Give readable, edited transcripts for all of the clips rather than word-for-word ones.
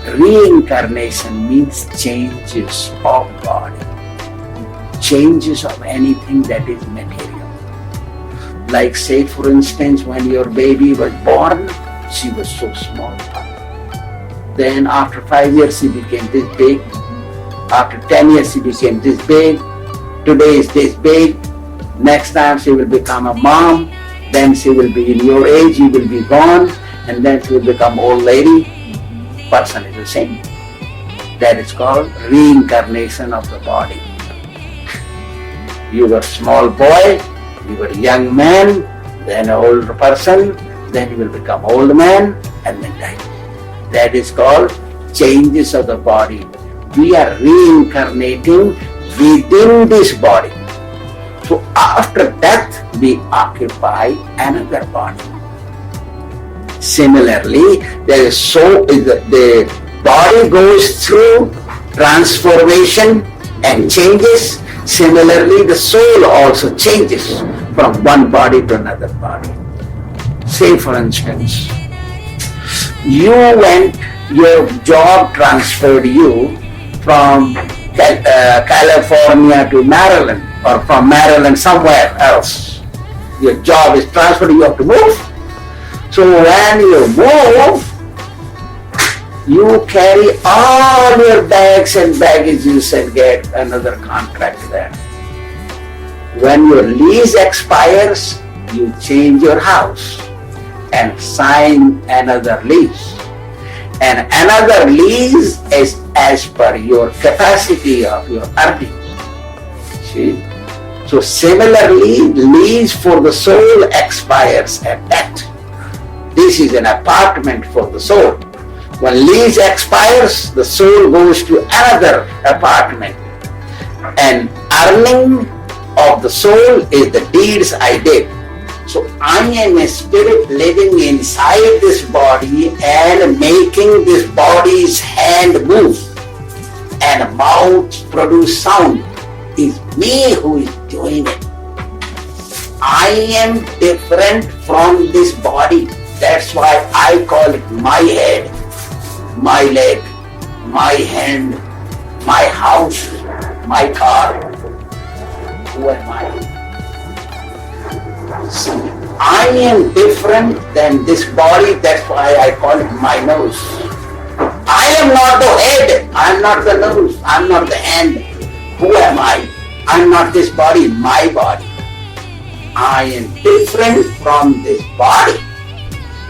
Reincarnation means changes of body, changes of anything that is material. Like say for instance, when your baby was born, she was so small. Then after 5 years she became this big. After 10 years she became this big. Today is this big. Next time she will become a mom. Then she will be in your age, you will be gone. And then she will become old lady. Person is the same. That is called reincarnation of the body. You were small boy, you were young man, then an older person, then you will become old man and then die. That is called changes of the body. We are reincarnating within this body. So after death, we occupy another body. Similarly, the body goes through transformation and changes. Similarly, the soul also changes from one body to another body. Say for instance, your job transferred you from California to Maryland, or from Maryland somewhere else. Your job is transferred, you have to move. So when you move, you carry all your bags and baggages and get another contract there. When your lease expires, you change your house and sign another lease. And another lease is as per your capacity of your earnings. See? So similarly, lease for the soul expires at death. This is an apartment for the soul. When lease expires, the soul goes to another apartment. And earning of the soul is the deeds I did. So I am a spirit living inside this body and making this body's hand move and mouth produce sound. It's me who is doing it. I am different from this body. That's why I call it my head, my leg, my hand, my house, my car. Who am I? See, I am different than this body, that's why I call it my nose. I am not the head, I am not the nose, I am not the hand. Who am I? I am not this body, my body. I am different from this body.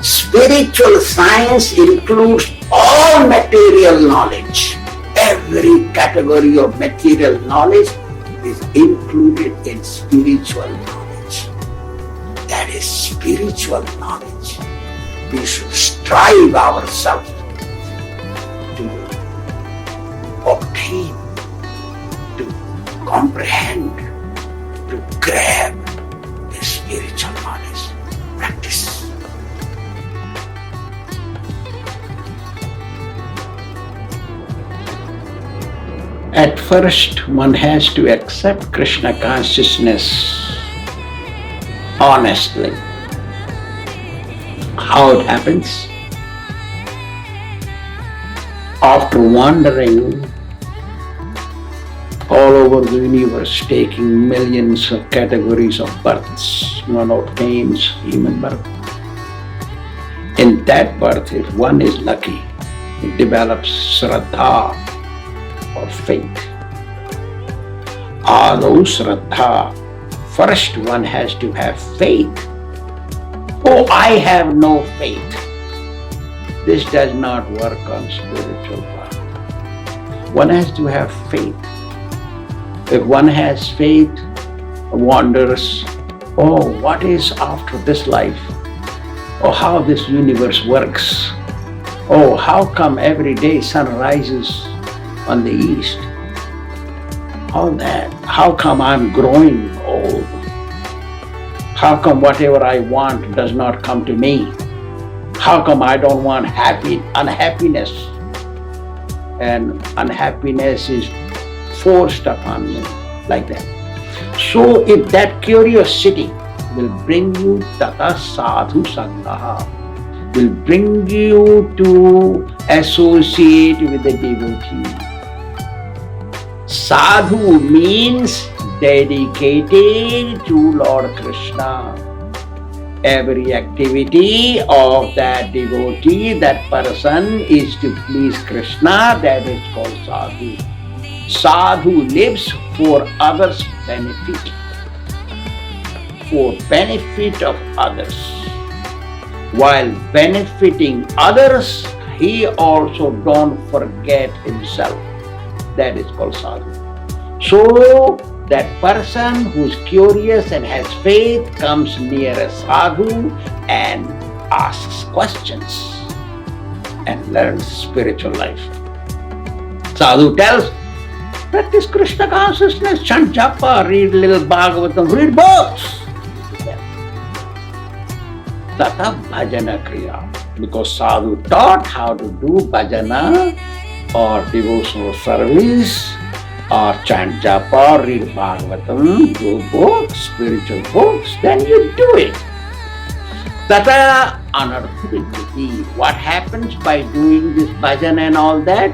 Spiritual science includes all material knowledge. Every category of material knowledge is included in spiritual knowledge. That is spiritual knowledge. We should strive ourselves to obtain, to comprehend, to grab the spiritual knowledge. Practice. At first, one has to accept Kṛṣṇa consciousness honestly. How it happens? After wandering all over the universe, taking millions of categories of births, one obtains human birth. In that birth, if one is lucky, it develops Shraddha or faith. Although Shraddha, first one has to have faith. Oh, I have no faith. This does not work on spiritual path. One has to have faith. If one has faith, wonders, oh, what is after this life? Oh, how this universe works. Oh, how come every day sun rises on the east? All that. How come I'm growing old? How come whatever I want does not come to me? How come I don't want unhappiness? And unhappiness is forced upon me like that. So if that curiosity will bring you tata sadhu sangaha, will bring you to associate with the devotee. Sadhu means dedicated to Lord Kṛṣṇa. Every activity of that devotee, that person is to please Kṛṣṇa, that is called sadhu. Sadhu lives for others' benefit, for benefit of others. While benefiting others, he also don't forget himself. That is called sadhu. So, that person who's curious and has faith comes near a sadhu and asks questions and learns spiritual life. Sadhu tells, practice Kṛṣṇa consciousness, chant japa, read little Bhāgavatam, read books. Tata bhajana kriya. Because sadhu taught how to do bhajana or devotional service or chant japa, read Bhāgavatam, do books, spiritual books, then you do it. Tata anartha nivritti. What happens by doing this bhajan and all that?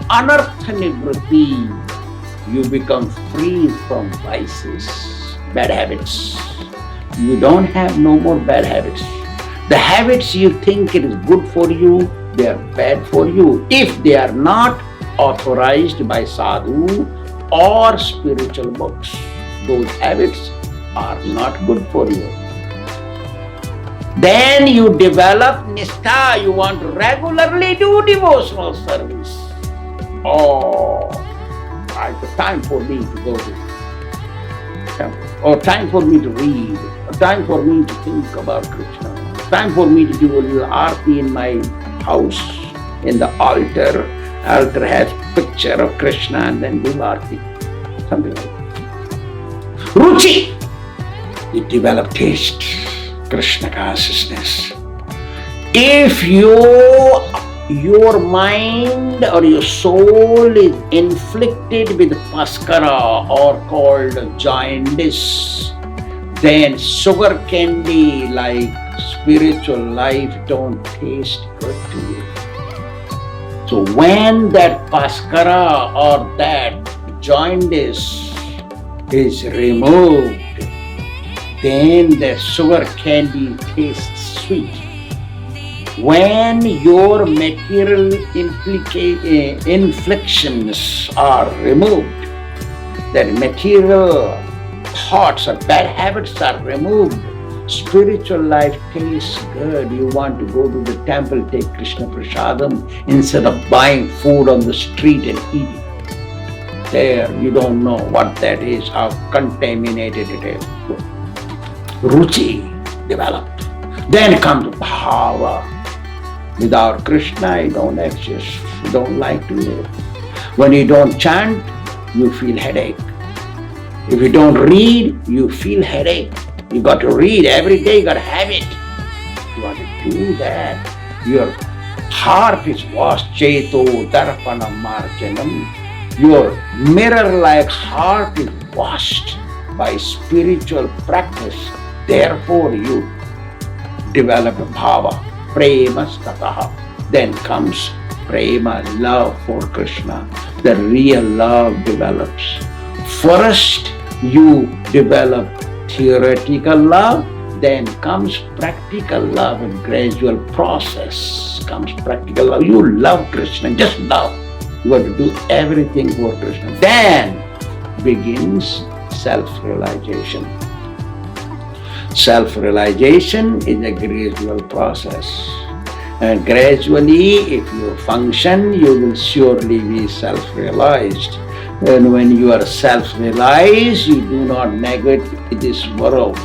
Anartha nivritti. You become free from vices, bad habits. You don't have no more bad habits. The habits you think it is good for you, they are bad for you. If they are not authorized by sadhu or spiritual books, those habits are not good for you. Then you develop nistha, you want to regularly do devotional service. Oh, it's time for me to go to temple, or time for me to read, or time for me to think about Kṛṣṇa, time for me to do a little arti in my house, in the altar. Altar has picture of Kṛṣṇa and then do arti, something like that. Ruchi, you develop taste, Kṛṣṇa consciousness. If your mind or your soul is inflicted with paskara or called jaundice, then sugar candy like spiritual life don't taste good to you. So when that paskara or that jaundice is removed, then the sugar candy tastes sweet. When your material inflictions are removed, that material thoughts or bad habits are removed, spiritual life tastes good. You want to go to the temple, take Kṛṣṇa Prasadam instead of buying food on the street and eating. There, you don't know what that is, how contaminated it is. Ruchi developed. Then comes bhava. Without Kṛṣṇa, you don't exist. You don't like to live. When you don't chant, you feel headache. If you don't read, you feel headache. You got to read every day, you got to have it. You want to do that. Your heart is washed. Cheto darpana marjanam. Your mirror-like heart is washed by spiritual practice. Therefore, you develop a bhava. Prema stataha. Then comes prema, love for Kṛṣṇa. The real love develops. First, you develop theoretical love, then comes practical love, and gradual process comes practical love. You love Kṛṣṇa, just love. You have to do everything for Kṛṣṇa. Then begins self-realization. Self-realization is a gradual process. And gradually, if you function, you will surely be self-realized. And when you are self-realized, you do not negate this world.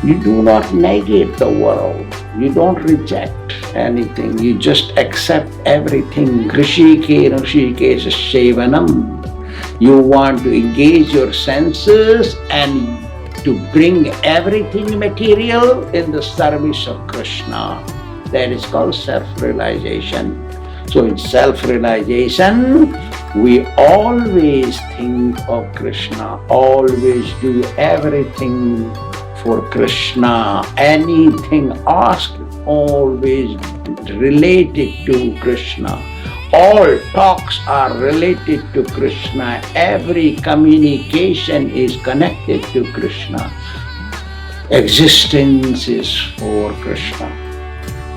You do not negate the world. You don't reject anything. You just accept everything. Rishikesh Sevanam. You want to engage your senses and to bring everything material in the service of Kṛṣṇa. That is called self-realization. So in self-realization, we always think of Kṛṣṇa, always do everything for Kṛṣṇa. Anything asked, always related to Kṛṣṇa. All talks are related to Kṛṣṇa. Every communication is connected to Kṛṣṇa. Existence is for Kṛṣṇa.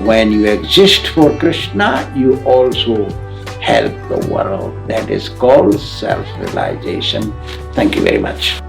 When you exist for Kṛṣṇa, you also help the world. That is called self-realization. Thank you very much.